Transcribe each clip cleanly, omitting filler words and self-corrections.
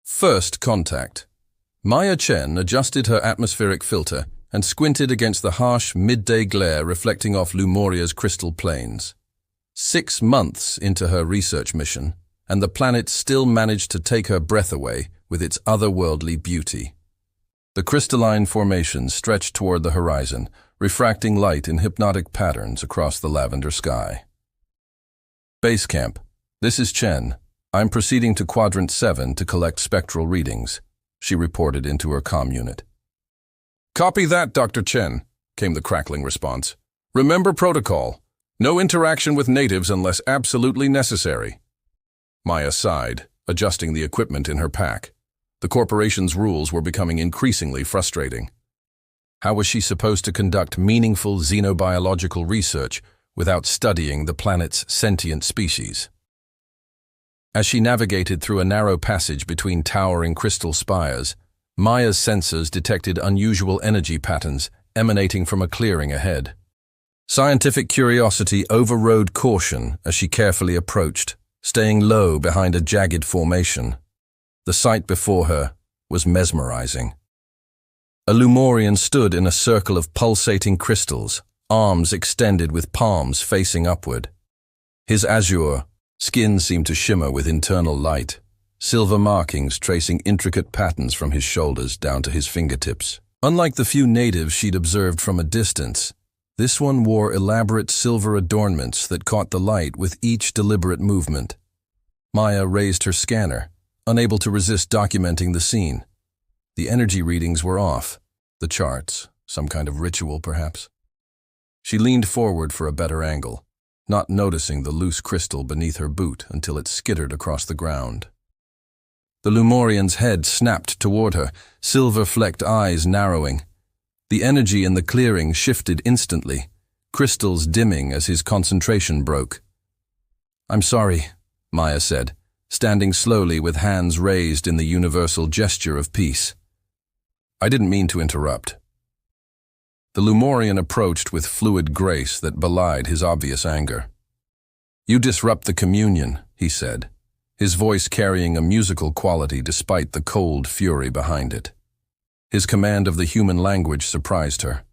First contact. Maya Chen adjusted her atmospheric filter and squinted against the harsh midday glare reflecting off Lumoria's crystal plains. 6 months into her research mission, and the planet still managed to take her breath away with its otherworldly beauty. The crystalline formation stretched toward the horizon, refracting light in hypnotic patterns across the lavender sky. Base camp. This is Chen. I'm proceeding to Quadrant 7 to collect spectral readings, she reported into her comm unit. Copy that, Dr. Chen, came the crackling response. Remember protocol. No interaction with natives unless absolutely necessary. Maya sighed, adjusting the equipment in her pack. The corporation's rules were becoming increasingly frustrating. How was she supposed to conduct meaningful xenobiological research without studying the planet's sentient species? As she navigated through a narrow passage between towering crystal spires, Maya's sensors detected unusual energy patterns emanating from a clearing ahead. Scientific curiosity overrode caution as she carefully approached, staying low behind a jagged formation. The sight before her was mesmerizing. A Lumorian stood in a circle of pulsating crystals, arms extended with palms facing upward. His azure skin seemed to shimmer with internal light, silver markings tracing intricate patterns from his shoulders down to his fingertips. Unlike the few natives she'd observed from a distance, this one wore elaborate silver adornments that caught the light with each deliberate movement. Maya raised her scanner, unable to resist documenting the scene. The energy readings were off. The charts, some kind of ritual perhaps. She leaned forward for a better angle, not noticing the loose crystal beneath her boot until it skittered across the ground. The Lumorian's head snapped toward her, silver-flecked eyes narrowing. The energy in the clearing shifted instantly, crystals dimming as his concentration broke. "I'm sorry," Maya said, standing slowly with hands raised in the universal gesture of peace. "I didn't mean to interrupt." The Lumorian approached with fluid grace that belied his obvious anger. "You disrupt the communion," he said, his voice carrying a musical quality despite the cold fury behind it. His command of the human language surprised her.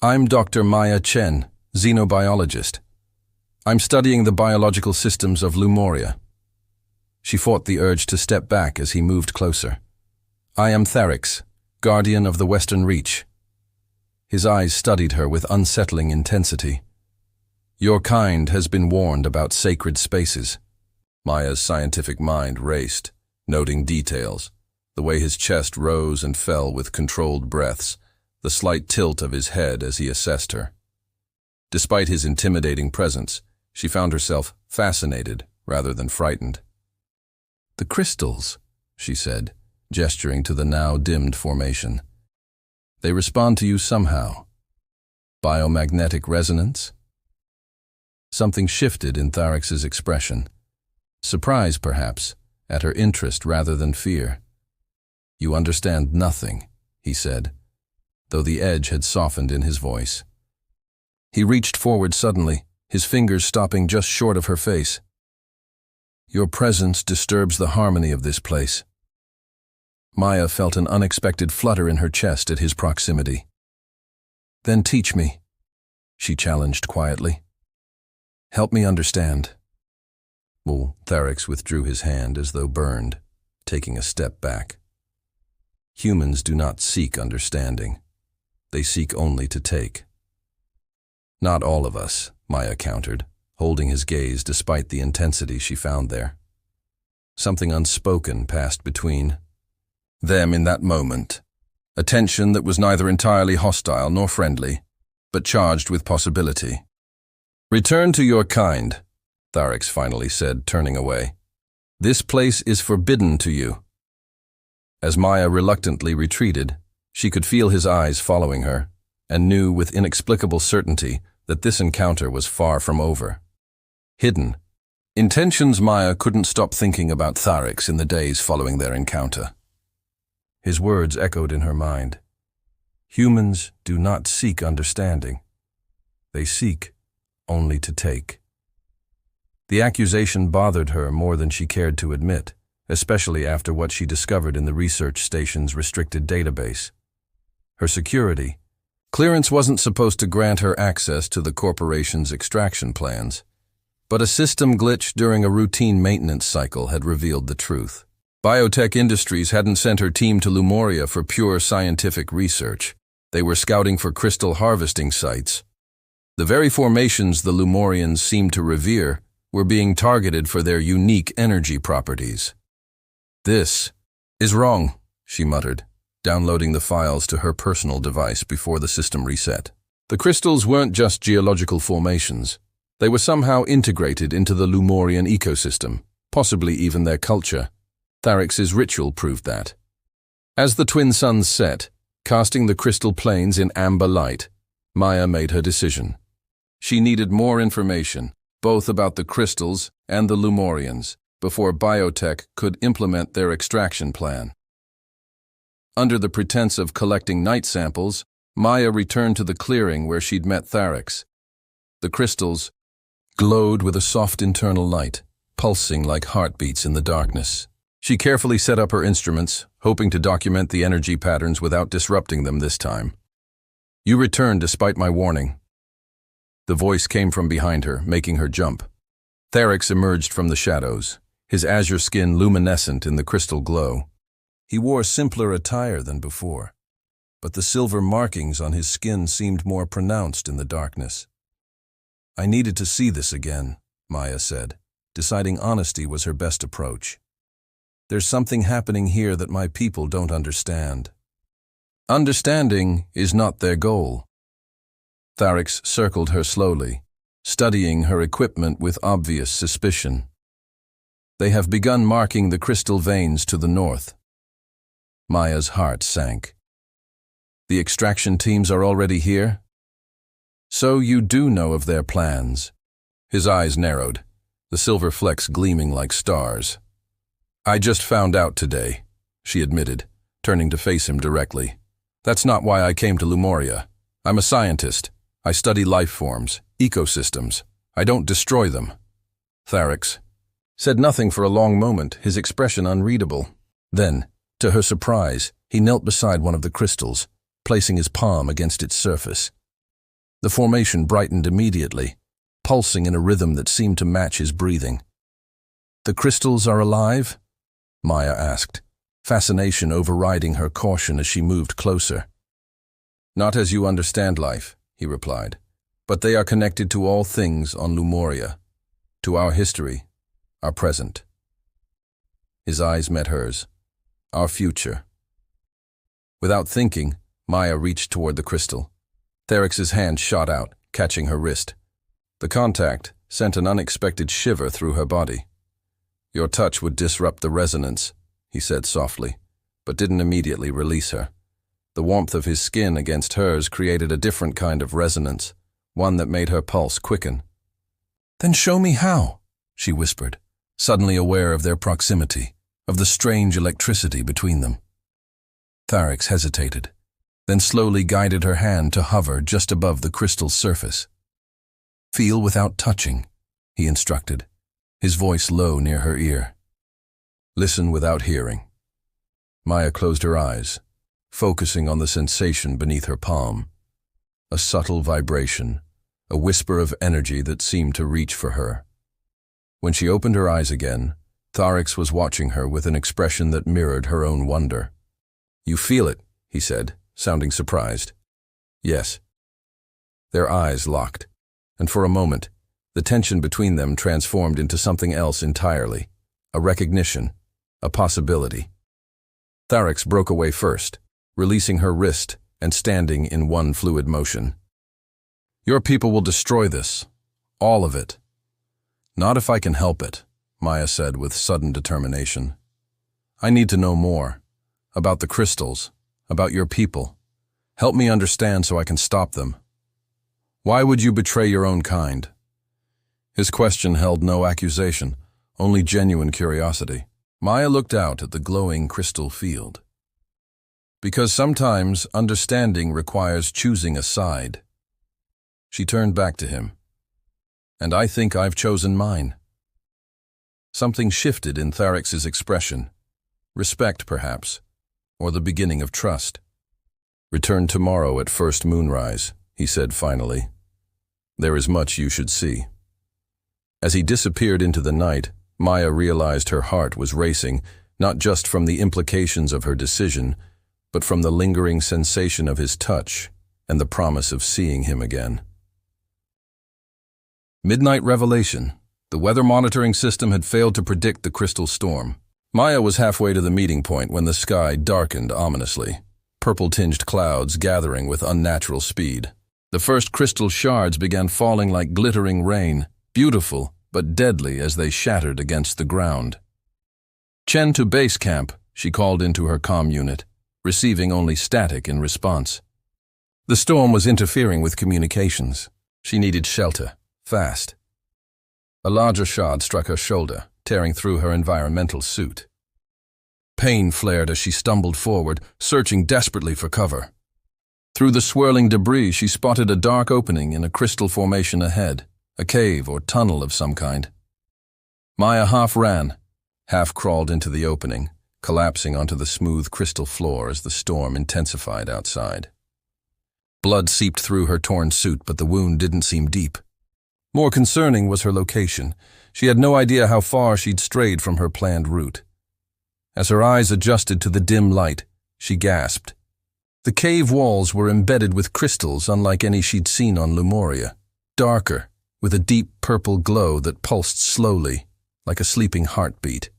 "I'm Dr. Maya Chen, xenobiologist. I'm studying the biological systems of Lumoria." She fought the urge to step back as he moved closer. "I am Tharix, guardian of the Western Reach." His eyes studied her with unsettling intensity. "Your kind has been warned about sacred spaces." Maya's scientific mind raced, noting details, the way his chest rose and fell with controlled breaths, the slight tilt of his head as he assessed her. Despite his intimidating presence, she found herself fascinated rather than frightened. "The crystals," she said, gesturing to the now dimmed formation. "They respond to you somehow. Biomagnetic resonance?" Something shifted in Tharix's expression. Surprise, perhaps, at her interest rather than fear. "You understand nothing," he said, though the edge had softened in his voice. He reached forward suddenly, his fingers stopping just short of her face. "Your presence disturbs the harmony of this place." Maya felt an unexpected flutter in her chest at his proximity. "Then teach me," she challenged quietly. "Help me understand." Tharix withdrew his hand as though burned, taking a step back. "Humans do not seek understanding. They seek only to take." "Not all of us," Maya countered, holding his gaze despite the intensity she found there. Something unspoken passed between them in that moment, a tension that was neither entirely hostile nor friendly, but charged with possibility. "Return to your kind," Tharix finally said, turning away. "This place is forbidden to you." As Maya reluctantly retreated, she could feel his eyes following her, and knew with inexplicable certainty that this encounter was far from over. Hidden intentions. Maya couldn't stop thinking about Tharix in the days following their encounter. His words echoed in her mind. Humans do not seek understanding. They seek only to take. The accusation bothered her more than she cared to admit, especially after what she discovered in the research station's restricted database. Her security. Clearance wasn't supposed to grant her access to the corporation's extraction plans, but a system glitch during a routine maintenance cycle had revealed the truth. Biotech Industries hadn't sent her team to Lemuria for pure scientific research. They were scouting for crystal harvesting sites. The very formations the Lemurians seemed to revere were being targeted for their unique energy properties. "This is wrong," she muttered, downloading the files to her personal device before the system reset. The crystals weren't just geological formations. They were somehow integrated into the Lemurian ecosystem, possibly even their culture. Tharix's ritual proved that. As the twin suns set, casting the crystal planes in amber light, Maya made her decision. She needed more information, both about the crystals and the Lemurians, before biotech could implement their extraction plan. Under the pretense of collecting night samples, Maya returned to the clearing where she'd met Tharix. The crystals glowed with a soft internal light, pulsing like heartbeats in the darkness. She carefully set up her instruments, hoping to document the energy patterns without disrupting them this time. "You returned despite my warning." The voice came from behind her, making her jump. Tharix emerged from the shadows, his azure skin luminescent in the crystal glow. He wore simpler attire than before, but the silver markings on his skin seemed more pronounced in the darkness. "I needed to see this again," Maya said, deciding honesty was her best approach. "There's something happening here that my people don't understand." Understanding is not their goal. Tharix circled her slowly, studying her equipment with obvious suspicion. "They have begun marking the crystal veins to the north." Maya's heart sank. "The extraction teams are already here?" "So you do know of their plans." His eyes narrowed, the silver flecks gleaming like stars. "I just found out today," she admitted, turning to face him directly. "That's not why I came to Lemuria. I'm a scientist. I study life forms, ecosystems. I don't destroy them." Tharix said nothing for a long moment, his expression unreadable. Then, to her surprise, he knelt beside one of the crystals, placing his palm against its surface. The formation brightened immediately, pulsing in a rhythm that seemed to match his breathing. "The crystals are alive?" Maya asked, fascination overriding her caution as she moved closer. "Not as you understand life," he replied, "but they are connected to all things on Lemuria, to our history, our present." His eyes met hers. "Our future." Without thinking, Maya reached toward the crystal. Tharix's hand shot out, catching her wrist. The contact sent an unexpected shiver through her body. "Your touch would disrupt the resonance," he said softly, but didn't immediately release her. The warmth of his skin against hers created a different kind of resonance, one that made her pulse quicken. "Then show me how," she whispered, suddenly aware of their proximity, of the strange electricity between them. Tharix hesitated, then slowly guided her hand to hover just above the crystal's surface. "Feel without touching," he instructed, his voice low near her ear. "Listen without hearing." Maya closed her eyes, focusing on the sensation beneath her palm. A subtle vibration, a whisper of energy that seemed to reach for her. When she opened her eyes again, Tharix was watching her with an expression that mirrored her own wonder. "You feel it," he said, sounding surprised. "Yes." Their eyes locked, and for a moment, the tension between them transformed into something else entirely, a recognition, a possibility. Tharix broke away first, releasing her wrist and standing in one fluid motion. "Your people will destroy this, all of it." "Not if I can help it," Maya said with sudden determination. "I need to know more, about the crystals, about your people. Help me understand so I can stop them." "Why would you betray your own kind?" His question held no accusation, only genuine curiosity. Maya looked out at the glowing crystal field. "Because sometimes understanding requires choosing a side." She turned back to him. "And I think I've chosen mine." Something shifted in Tharix's expression. respect perhaps, or the beginning of trust. "Return tomorrow at first moonrise," he said finally. "There is much you should see." As he disappeared into the night, Maya realized her heart was racing, not just from the implications of her decision, but from the lingering sensation of his touch and the promise of seeing him again. Midnight revelation. The weather monitoring system had failed to predict the crystal storm. Maya was halfway to the meeting point when the sky darkened ominously, purple-tinged clouds gathering with unnatural speed. The first crystal shards began falling like glittering rain, beautiful but deadly as they shattered against the ground. "Chen to base camp," she called into her comm unit, receiving only static in response. The storm was interfering with communications. She needed shelter, fast. A larger shard struck her shoulder, tearing through her environmental suit. Pain flared as she stumbled forward, searching desperately for cover. Through the swirling debris, she spotted a dark opening in a crystal formation ahead, a cave or tunnel of some kind. Maya half ran, half crawled into the opening, collapsing onto the smooth crystal floor as the storm intensified outside. Blood seeped through her torn suit, but the wound didn't seem deep. More concerning was her location. She had no idea how far she'd strayed from her planned route. As her eyes adjusted to the dim light, she gasped. The cave walls were embedded with crystals unlike any she'd seen on Lemuria, darker, with a deep purple glow that pulsed slowly, like a sleeping heartbeat.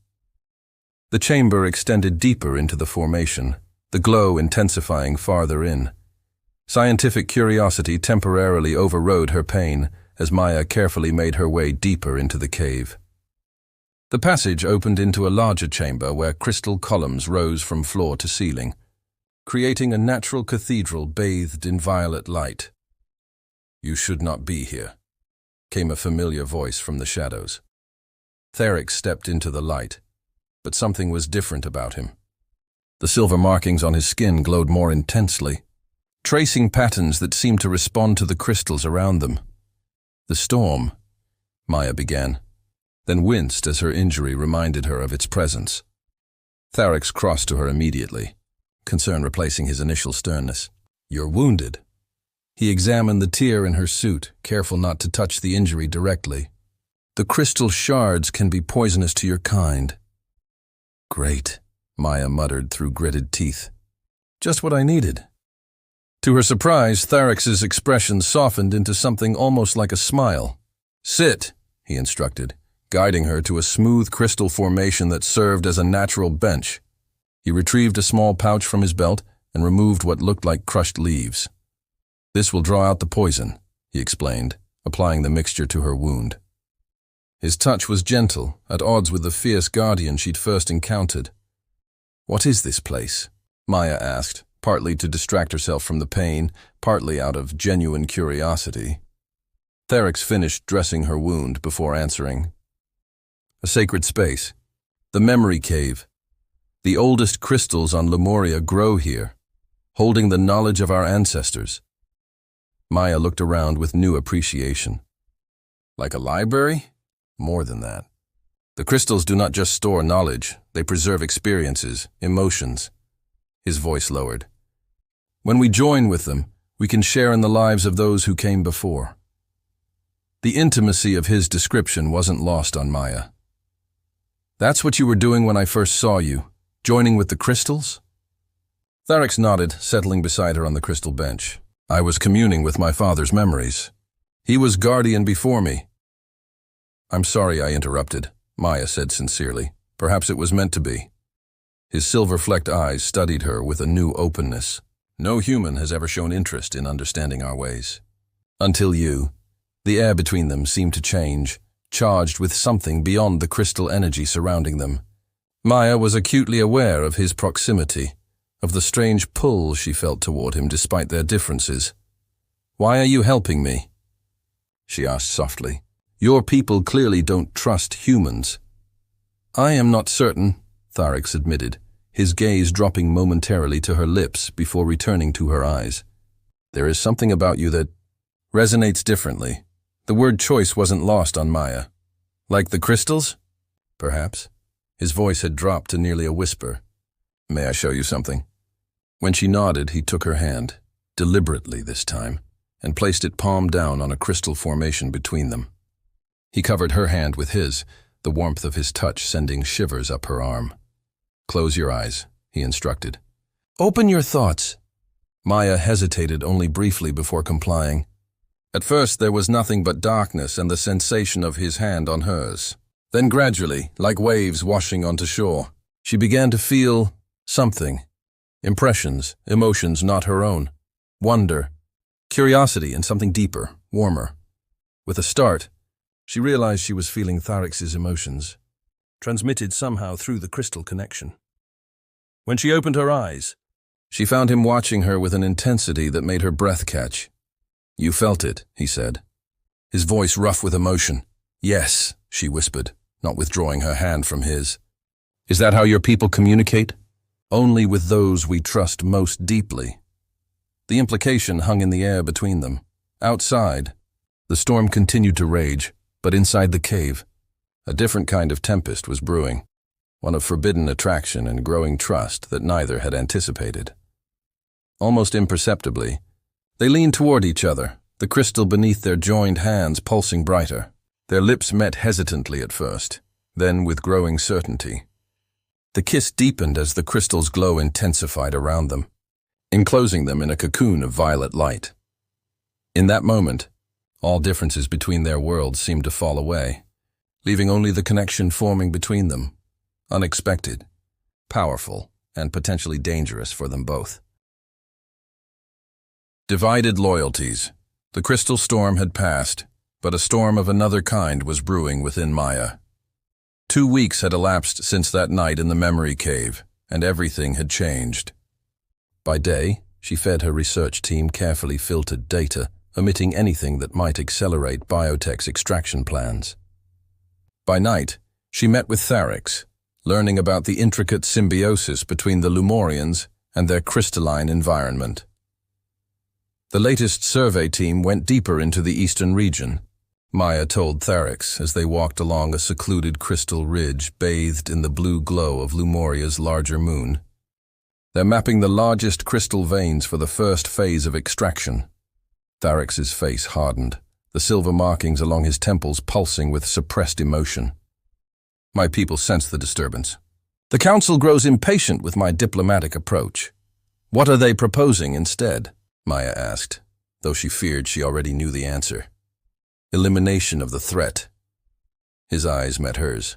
The chamber extended deeper into the formation, the glow intensifying farther in. Scientific curiosity temporarily overrode her pain as Maya carefully made her way deeper into the cave. The passage opened into a larger chamber where crystal columns rose from floor to ceiling, creating a natural cathedral bathed in violet light. "You should not be here," came a familiar voice from the shadows. Theric stepped into the light, but something was different about him. The silver markings on his skin glowed more intensely, tracing patterns that seemed to respond to the crystals around them. "The storm," Maya began, then winced as her injury reminded her of its presence. Theric crossed to her immediately, concern replacing his initial sternness. "You're wounded." He examined the tear in her suit, careful not to touch the injury directly. "The crystal shards can be poisonous to your kind." "Great," Maya muttered through gritted teeth. "Just what I needed." To her surprise, Therix's expression softened into something almost like a smile. "Sit," he instructed, guiding her to a smooth crystal formation that served as a natural bench. He retrieved a small pouch from his belt and removed what looked like crushed leaves. "This will draw out the poison," he explained, applying the mixture to her wound. His touch was gentle, at odds with the fierce guardian she'd first encountered. "What is this place?" Maya asked, partly to distract herself from the pain, partly out of genuine curiosity. Theric finished dressing her wound before answering. "A sacred space. The memory cave. The oldest crystals on Lemuria grow here, holding the knowledge of our ancestors." Maya looked around with new appreciation. "Like a library?" "More than that. The crystals do not just store knowledge, they preserve experiences, emotions." His voice lowered. "When we join with them, we can share in the lives of those who came before." The intimacy of his description wasn't lost on Maya. "That's what you were doing when I first saw you, joining with the crystals?" Theric nodded, settling beside her on the crystal bench. "I was communing with my father's memories. He was guardian before me." "I'm sorry I interrupted," Maya said sincerely. "Perhaps it was meant to be." His silver-flecked eyes studied her with a new openness. "No human has ever shown interest in understanding our ways. Until you." The air between them seemed to change, charged with something beyond the crystal energy surrounding them. Maya was acutely aware of his proximity, of the strange pull she felt toward him despite their differences. "Why are you helping me?" she asked softly. "Your people clearly don't trust humans." "I am not certain," Theric admitted, his gaze dropping momentarily to her lips before returning to her eyes. "There is something about you that resonates differently." The word choice wasn't lost on Maya. "Like the crystals?" "Perhaps." His voice had dropped to nearly a whisper. "May I show you something?" When she nodded, he took her hand, deliberately this time, and placed it palm down on a crystal formation between them. He covered her hand with his, the warmth of his touch sending shivers up her arm. "Close your eyes," he instructed. "Open your thoughts." Maya hesitated only briefly before complying. At first there was nothing but darkness and the sensation of his hand on hers. Then gradually, like waves washing onto shore, she began to feel something. Impressions, emotions not her own. Wonder, curiosity, and something deeper, warmer. With a start, she realized she was feeling Tharix's emotions, transmitted somehow through the crystal connection. When she opened her eyes, she found him watching her with an intensity that made her breath catch. "You felt it," he said, his voice rough with emotion. "Yes," she whispered, not withdrawing her hand from his. "Is that how your people communicate?" "Only with those we trust most deeply." The implication hung in the air between them. Outside, the storm continued to rage, but inside the cave, a different kind of tempest was brewing, one of forbidden attraction and growing trust that neither had anticipated. Almost imperceptibly, they leaned toward each other, the crystal beneath their joined hands pulsing brighter. Their lips met hesitantly at first, then with growing certainty. The kiss deepened as the crystal's glow intensified around them, enclosing them in a cocoon of violet light. In that moment, all differences between their worlds seemed to fall away, leaving only the connection forming between them, unexpected, powerful, and potentially dangerous for them both. Divided loyalties. The crystal storm had passed, but a storm of another kind was brewing within Maya. 2 weeks had elapsed since that night in the memory cave, and everything had changed. By day, she fed her research team carefully filtered data, omitting anything that might accelerate biotech's extraction plans. By night, she met with Tharix, learning about the intricate symbiosis between the Lumorians and their crystalline environment. The latest survey team went deeper into the eastern region, Maya told Tharix as they walked along a secluded crystal ridge bathed in the blue glow of Lumoria's larger moon. They're mapping the largest crystal veins for the first phase of extraction. Tharix's face hardened, the silver markings along his temples pulsing with suppressed emotion. My people sense the disturbance. The council grows impatient with my diplomatic approach. What are they proposing instead? Maya asked, though she feared she already knew the answer. Elimination of the threat. His eyes met hers.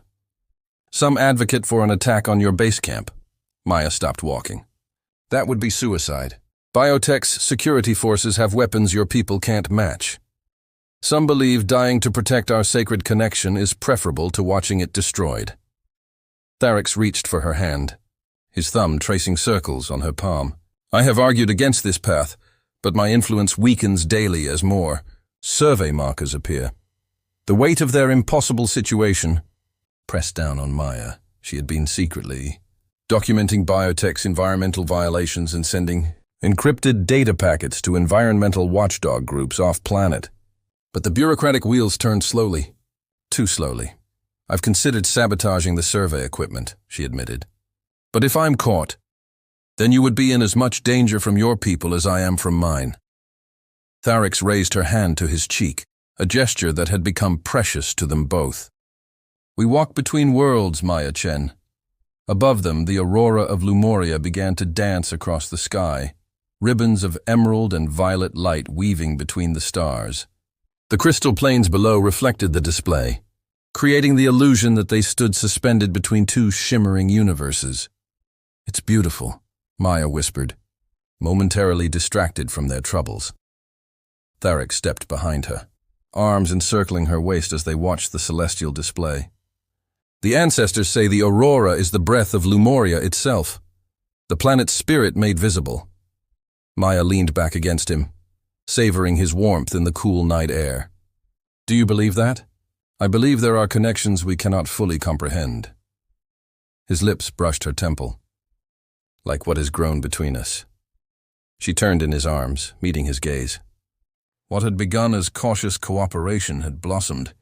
Some advocate for an attack on your base camp. Maya stopped walking. That would be suicide. Biotech's security forces have weapons your people can't match. Some believe dying to protect our sacred connection is preferable to watching it destroyed. Tharix reached for her hand, his thumb tracing circles on her palm. I have argued against this path, but my influence weakens daily as more survey markers appear. The weight of their impossible situation pressed down on Maya. She had been secretly documenting biotech's environmental violations and sending encrypted data packets to environmental watchdog groups off-planet. But the bureaucratic wheels turned slowly, too slowly. I've considered sabotaging the survey equipment, she admitted. But if I'm caught, then you would be in as much danger from your people as I am from mine. Tharix raised her hand to his cheek, a gesture that had become precious to them both. We walk between worlds, Maya Chen. Above them, the aurora of Lumoria began to dance across the sky, ribbons of emerald and violet light weaving between the stars. The crystal plains below reflected the display, creating the illusion that they stood suspended between two shimmering universes. It's beautiful, Maya whispered, momentarily distracted from their troubles. Tharix stepped behind her, arms encircling her waist as they watched the celestial display. The ancestors say the aurora is the breath of Lumoria itself, the planet's spirit made visible. Maya leaned back against him, savoring his warmth in the cool night air. Do you believe that? I believe there are connections we cannot fully comprehend. His lips brushed her temple. Like what has grown between us. She turned in his arms, meeting his gaze. What had begun as cautious cooperation had blossomed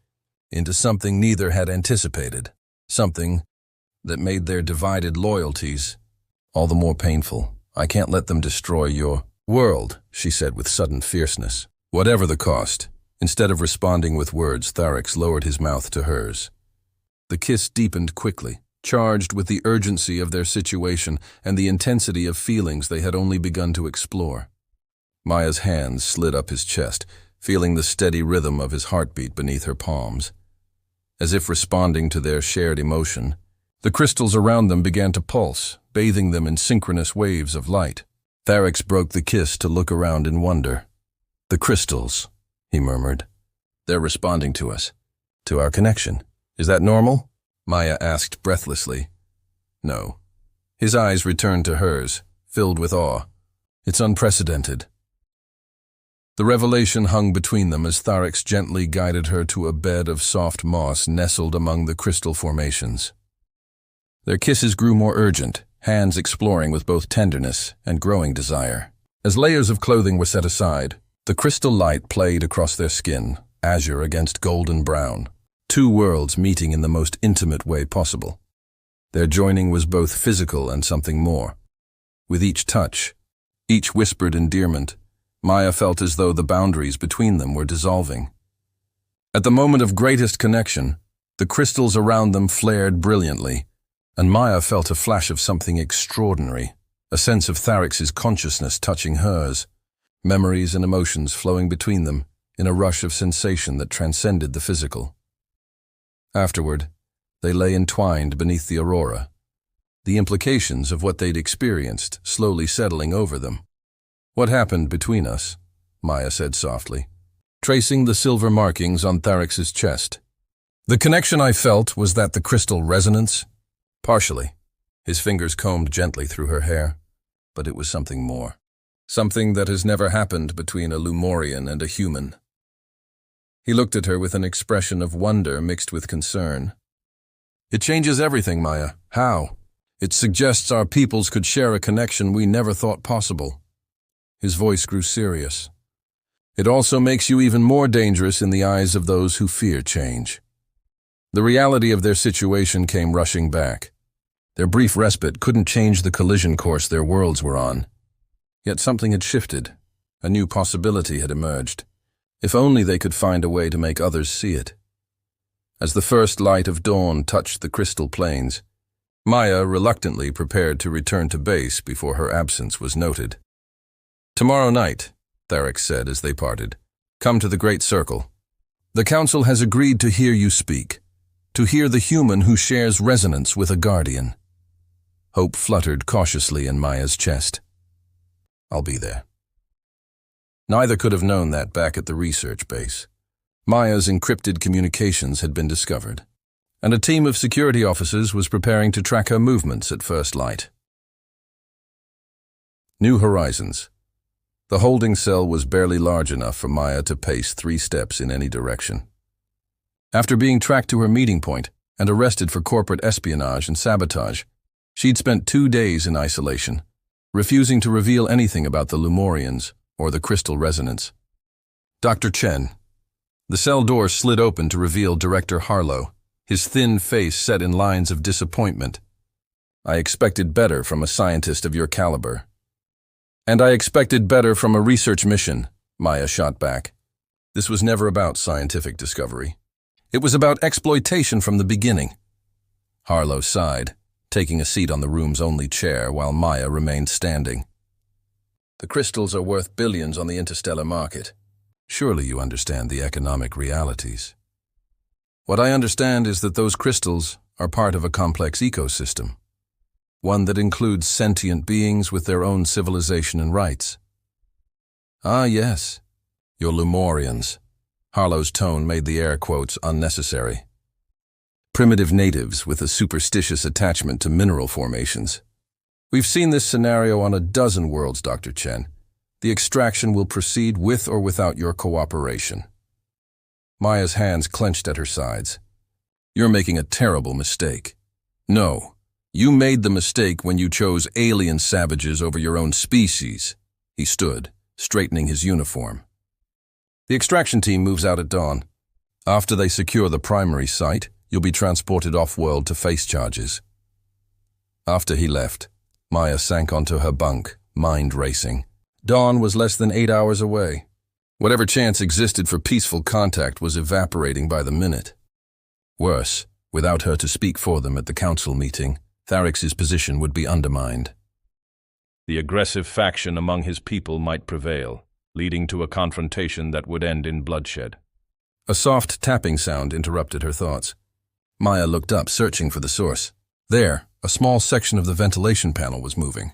into something neither had anticipated, something that made their divided loyalties all the more painful. I can't let them destroy your world, she said with sudden fierceness. Whatever the cost. Instead of responding with words, Tharex lowered his mouth to hers. The kiss deepened quickly, charged with the urgency of their situation and the intensity of feelings they had only begun to explore. Maya's hands slid up his chest, feeling the steady rhythm of his heartbeat beneath her palms. As if responding to their shared emotion, the crystals around them began to pulse, bathing them in synchronous waves of light. Tharex broke the kiss to look around in wonder. "The crystals," he murmured. "They're responding to us, to our connection. Is that normal?" Maya asked breathlessly. No. His eyes returned to hers, filled with awe. "It's unprecedented." The revelation hung between them as Tharex gently guided her to a bed of soft moss nestled among the crystal formations. Their kisses grew more urgent, hands exploring with both tenderness and growing desire. As layers of clothing were set aside, the crystal light played across their skin, azure against golden brown, two worlds meeting in the most intimate way possible. Their joining was both physical and something more. With each touch, each whispered endearment, Maya felt as though the boundaries between them were dissolving. At the moment of greatest connection, the crystals around them flared brilliantly, and Maya felt a flash of something extraordinary, a sense of Tharex's consciousness touching hers, memories and emotions flowing between them in a rush of sensation that transcended the physical. Afterward, they lay entwined beneath the aurora, the implications of what they'd experienced slowly settling over them. "What happened between us?" Maya said softly, tracing the silver markings on Tharex's chest. "The connection I felt was that the crystal resonance?" "Partially." His fingers combed gently through her hair, but it was something more. Something that has never happened between a Lumorian and a human. He looked at her with an expression of wonder mixed with concern. "It changes everything, Maya. How? It suggests our peoples could share a connection we never thought possible." His voice grew serious. "It also makes you even more dangerous in the eyes of those who fear change." The reality of their situation came rushing back. Their brief respite couldn't change the collision course their worlds were on. Yet something had shifted. A new possibility had emerged. If only they could find a way to make others see it. As the first light of dawn touched the crystal plains, Maya reluctantly prepared to return to base before her absence was noted. "Tomorrow night," Tharex said as they parted, "come to the Great Circle. The Council has agreed to hear you speak, to hear the human who shares resonance with a guardian." Hope fluttered cautiously in Maya's chest. "I'll be there." Neither could have known that back at the research base. Maya's encrypted communications had been discovered, and a team of security officers was preparing to track her movements at first light. New horizons. The holding cell was barely large enough for Maya to pace 3 steps in any direction. After being tracked to her meeting point and arrested for corporate espionage and sabotage, she'd spent 2 days in isolation, refusing to reveal anything about the Lumorians or the crystal resonance. "Dr. Chen." The cell door slid open to reveal Director Harlow, his thin face set in lines of disappointment. "I expected better from a scientist of your caliber." "And I expected better from a research mission," Maya shot back. This was never about scientific discovery. It was about exploitation from the beginning. Harlow sighed, taking a seat on the room's only chair while Maya remained standing. "The crystals are worth billions on the interstellar market. Surely you understand the economic realities." "What I understand is that those crystals are part of a complex ecosystem, one that includes sentient beings with their own civilization and rights." "Ah, yes. Your Lumorians." Harlow's tone made the air quotes unnecessary. "Primitive natives with a superstitious attachment to mineral formations. We've seen this scenario on a dozen worlds, Dr. Chen. The extraction will proceed with or without your cooperation." Maya's hands clenched at her sides. "You're making a terrible mistake." "No, you made the mistake when you chose alien savages over your own species." He stood, straightening his uniform. "The extraction team moves out at dawn. After they secure the primary site, you'll be transported off-world to face charges. After he left, Maya sank onto her bunk, mind racing. Dawn was less than 8 hours away. Whatever chance existed for peaceful contact was evaporating by the minute. Worse, without her to speak for them at the council meeting, Tharix's position would be undermined. The aggressive faction among his people might prevail, leading to a confrontation that would end in bloodshed. A soft tapping sound interrupted her thoughts. Maya looked up, searching for the source. There, a small section of the ventilation panel was moving.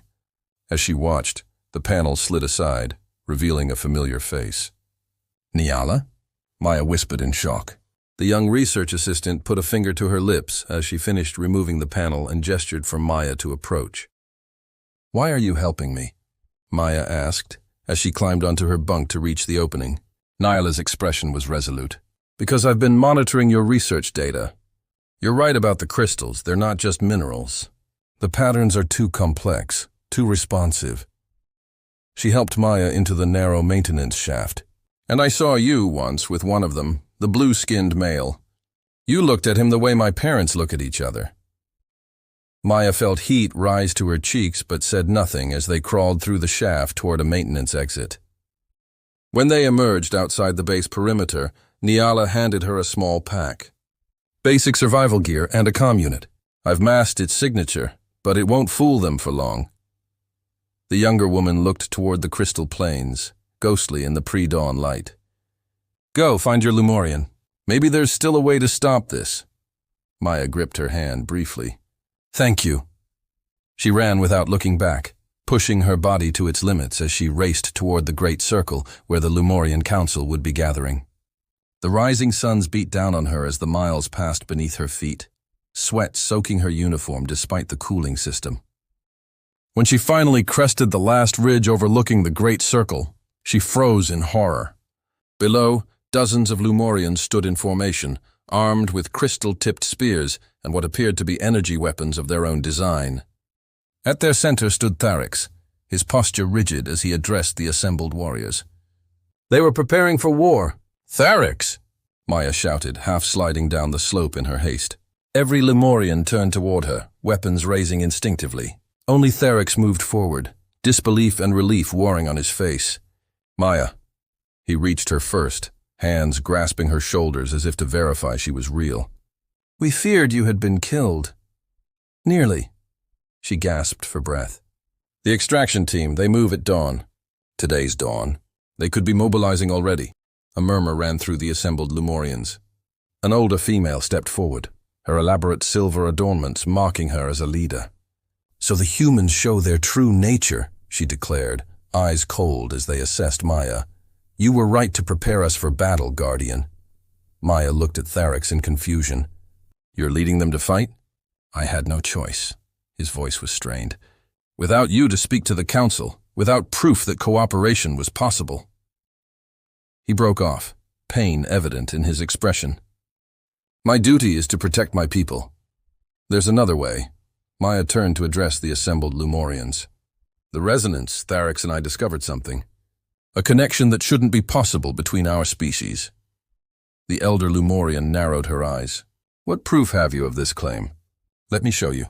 As she watched, the panel slid aside, revealing a familiar face. "Nyala?" Maya whispered in shock. The young research assistant put a finger to her lips as she finished removing the panel and gestured for Maya to approach. "Why are you helping me?" Maya asked, as she climbed onto her bunk to reach the opening. Nyala's expression was resolute. "Because I've been monitoring your research data. You're right about the crystals, they're not just minerals. The patterns are too complex, too responsive." She helped Maya into the narrow maintenance shaft. "And I saw you once with one of them, the blue-skinned male. You looked at him the way my parents look at each other." Maya felt heat rise to her cheeks but said nothing as they crawled through the shaft toward a maintenance exit. When they emerged outside the base perimeter, Nyala handed her a small pack. "Basic survival gear and a comm unit. I've masked its signature, but it won't fool them for long." The younger woman looked toward the crystal plains, ghostly in the pre-dawn light. "Go, find your Lumorian. Maybe there's still a way to stop this." Maya gripped her hand briefly. "Thank you." She ran without looking back, pushing her body to its limits as she raced toward the great circle where the Lumorian Council would be gathering. The rising suns beat down on her as the miles passed beneath her feet, sweat soaking her uniform despite the cooling system. When she finally crested the last ridge overlooking the great circle, she froze in horror. Below, dozens of Lumorians stood in formation, armed with crystal-tipped spears and what appeared to be energy weapons of their own design. At their center stood Tharix, his posture rigid as he addressed the assembled warriors. They were preparing for war. "Tharix!" Maya shouted, half sliding down the slope in her haste. Every Lumorian turned toward her, weapons raising instinctively. Only Tharix moved forward, disbelief and relief warring on his face. "Maya." He reached her first, hands grasping her shoulders as if to verify she was real. "We feared you had been killed." "Nearly." She gasped for breath. "The extraction team, they move at dawn." "Today's dawn. They could be mobilizing already." A murmur ran through the assembled Lumorians. An older female stepped forward, her elaborate silver adornments marking her as a leader. "So the humans show their true nature," she declared, eyes cold as they assessed Maya. "You were right to prepare us for battle, Guardian." Maya looked at Tharix in confusion. "You're leading them to fight?" "I had no choice." His voice was strained. "Without you to speak to the council, without proof that cooperation was possible." He broke off, pain evident in his expression. "My duty is to protect my people. There's another way." Maya turned to address the assembled Lumorians. "The resonance, Tharix and I discovered something. A connection that shouldn't be possible between our species." The elder Lumorian narrowed her eyes. "What proof have you of this claim?" "Let me show you."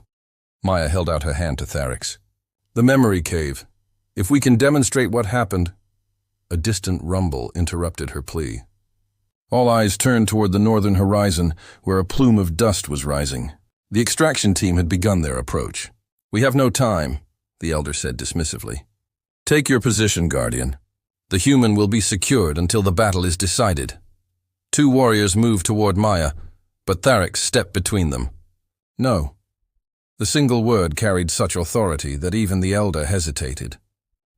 Maya held out her hand to Tharix. "The memory cave. If we can demonstrate what happened—" A distant rumble interrupted her plea. All eyes turned toward the northern horizon, where a plume of dust was rising. The extraction team had begun their approach. "We have no time," the elder said dismissively. "Take your position, Guardian. The human will be secured until the battle is decided." Two warriors moved toward Maya, but Tharix stepped between them. "No." The single word carried such authority that even the elder hesitated.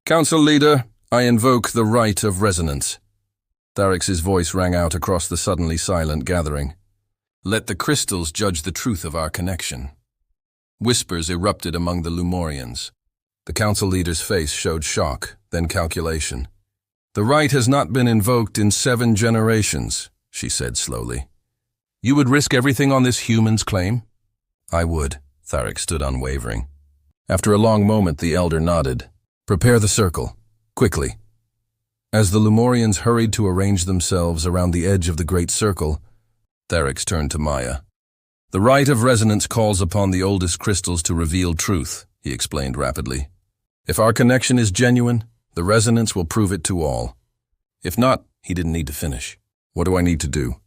"Council leader, I invoke the right of resonance." Tharix's voice rang out across the suddenly silent gathering. "Let the crystals judge the truth of our connection." Whispers erupted among the Lumorians. The council leader's face showed shock, then calculation. "The right has not been invoked in 7 generations," she said slowly. "You would risk everything on this human's claim?" "I would." Tharix stood unwavering. After a long moment, the elder nodded. "Prepare the circle. Quickly." As the Lumorians hurried to arrange themselves around the edge of the great circle, Tharix turned to Maya. The right of resonance calls upon the oldest crystals to reveal truth, he explained rapidly. If our connection is genuine, the resonance will prove it to all. If not, he didn't need to finish. What do I need to do?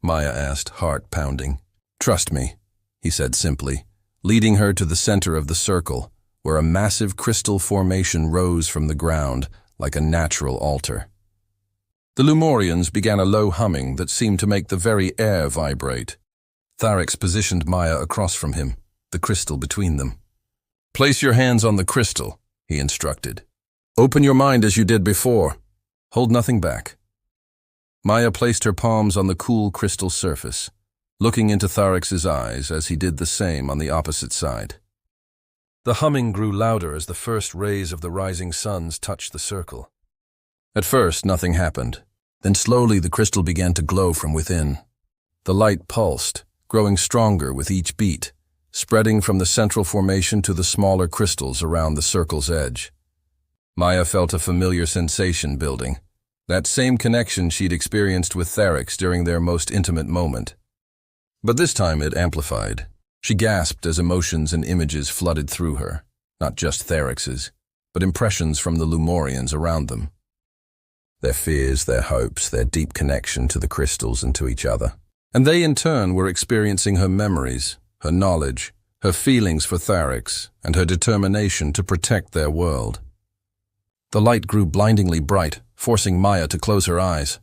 Maya asked, heart pounding. Trust me, he said simply, leading her to the center of the circle, where a massive crystal formation rose from the ground like a natural altar. The Lumorians began a low humming that seemed to make the very air vibrate. Tharix positioned Maya across from him, the crystal between them. Place your hands on the crystal, he instructed. Open your mind as you did before. Hold nothing back. Maya placed her palms on the cool crystal surface, looking into Tharix's eyes as he did the same on the opposite side. The humming grew louder as the first rays of the rising suns touched the circle. At first, nothing happened. Then slowly the crystal began to glow from within. The light pulsed, growing stronger with each beat, spreading from the central formation to the smaller crystals around the circle's edge. Maya felt a familiar sensation building, that same connection she'd experienced with Tharix during their most intimate moment. But this time it amplified. She gasped as emotions and images flooded through her, not just Tharix's, but impressions from the Lumorians around them. Their fears, their hopes, their deep connection to the crystals and to each other. And they in turn were experiencing her memories, her knowledge, her feelings for Tharix, and her determination to protect their world. The light grew blindingly bright, forcing Maya to close her eyes.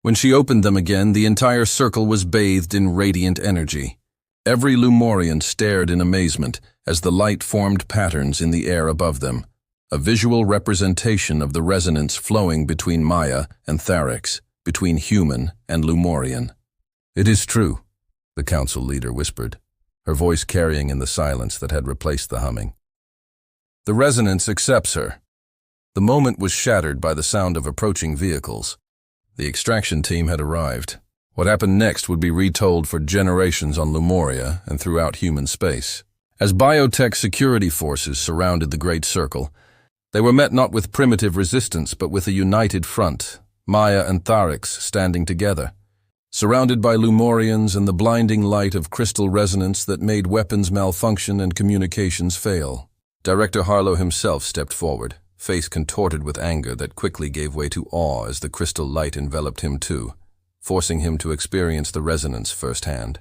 When she opened them again, the entire circle was bathed in radiant energy. Every Lumorian stared in amazement as the light formed patterns in the air above them, a visual representation of the resonance flowing between Maya and Tharix, between human and Lumorian. It is true, the council leader whispered, her voice carrying in the silence that had replaced the humming. The resonance accepts her. The moment was shattered by the sound of approaching vehicles. The extraction team had arrived. What happened next would be retold for generations on Lemuria and throughout human space. As biotech security forces surrounded the Great Circle, they were met not with primitive resistance but with a united front, Maya and Tharix standing together, surrounded by Lumorians and the blinding light of crystal resonance that made weapons malfunction and communications fail. Director Harlow himself stepped forward, face contorted with anger that quickly gave way to awe as the crystal light enveloped him too, forcing him to experience the resonance firsthand.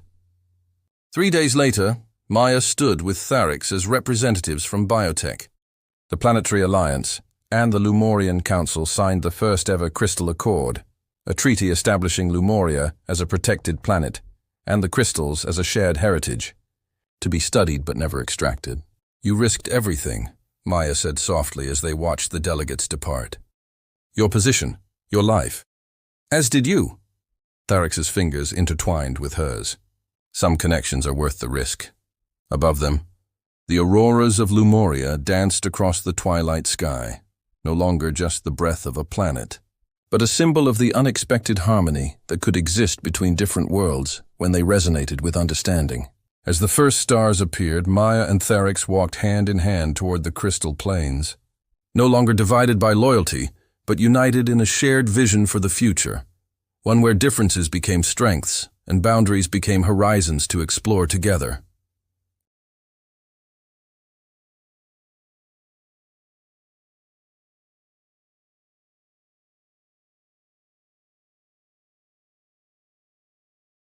3 days later, Maya stood with Tharix as representatives from biotech. The Planetary Alliance and the Lumorian Council signed the first-ever Crystal Accord, a treaty establishing Lemuria as a protected planet, and the crystals as a shared heritage, to be studied but never extracted. You risked everything, Maya said softly as they watched the delegates depart. Your position, your life. As did you. Tharix's fingers intertwined with hers. Some connections are worth the risk. Above them, the auroras of Lemuria danced across the twilight sky, no longer just the breath of a planet, but a symbol of the unexpected harmony that could exist between different worlds when they resonated with understanding. As the first stars appeared, Maya and Tharix walked hand in hand toward the crystal plains, no longer divided by loyalty, but united in a shared vision for the future, one where differences became strengths and boundaries became horizons to explore together.